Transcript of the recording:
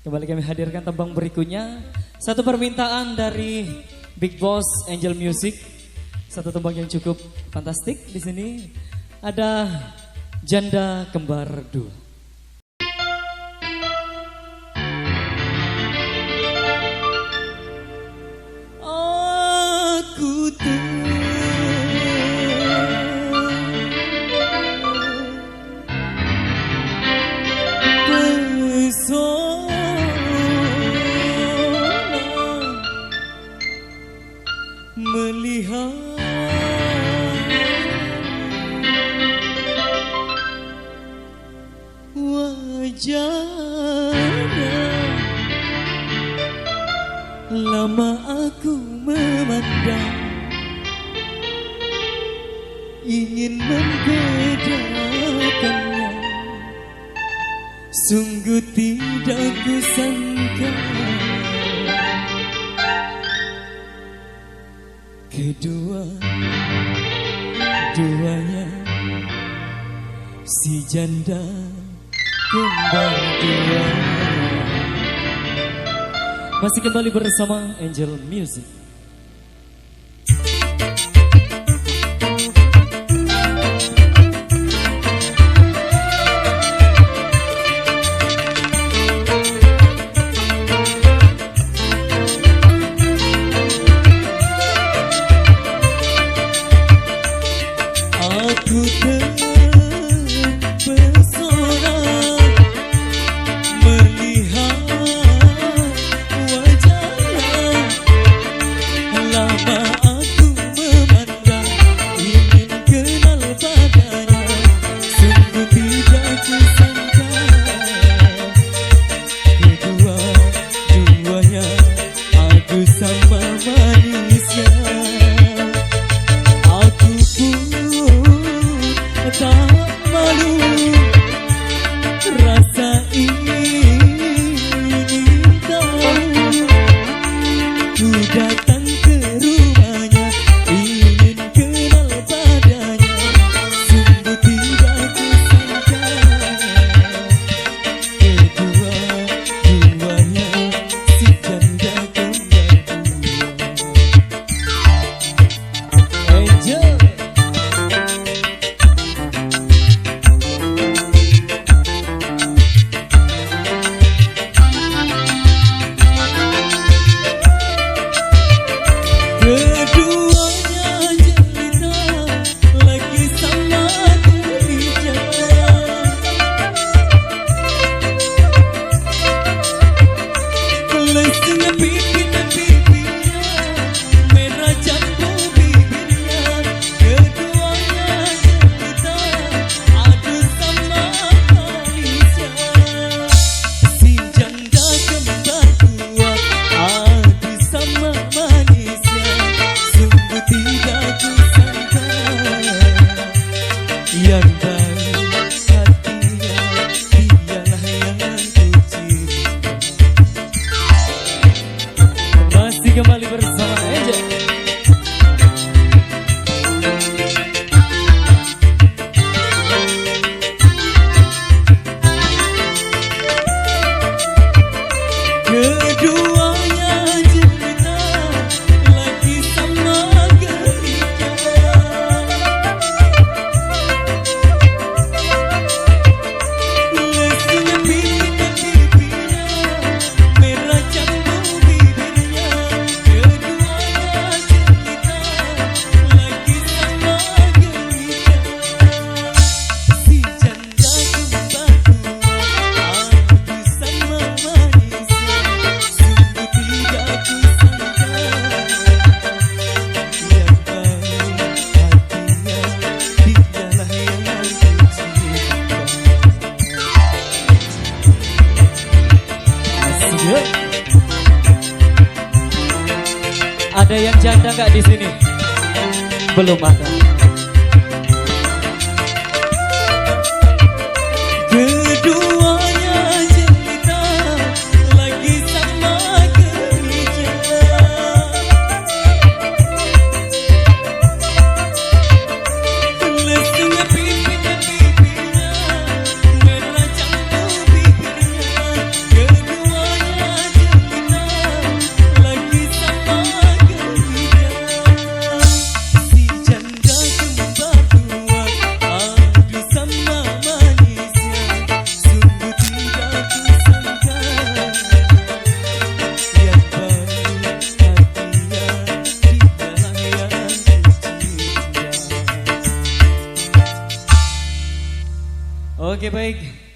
Kembali kami hadirkan tembang berikutnya. Satu permintaan dari Big Boss Angel Music. Satu tembang yang cukup fantastik di sini. Ada Janda Kembar 2. Melihat wajahnya, lama aku memandang, ingin membedakannya. Sungguh tidak kusangka Kedua-duanya si janda kembar 2. Masih kembali bersama Angel Music. Aku terpesona melihat wajahnya, lama aku memandang, ingin kenal padanya. Sungguh tidak kusangka kedua-duanya aku sama manisnya. Aku pun tak malu rasa ingin tahu. Ku datang ke rumahnya, ingin kenal padanya. Sungguh tidak kusangka kedua-duanya si janda kembar 2. Angel yang baik hatinya, dialah yang kucinta. Masih kembali bersama Angel. Keduanya cerita lagi sama gereja. Lesunya pipinya, merah jambu bibirnya. Keduanya cerita lagi sama gereja. Si janda kembar 2 aku sama manisnya. Sungguh tidak kusangka yang baik hatinya, dialah yang kucinta. Masih ada yang janda nggak di sini? Belum ada. Keduanya cerita lagi sama gereja. Lesunya pipinya, merah jambu bibirnya. Keduanya Oke baik.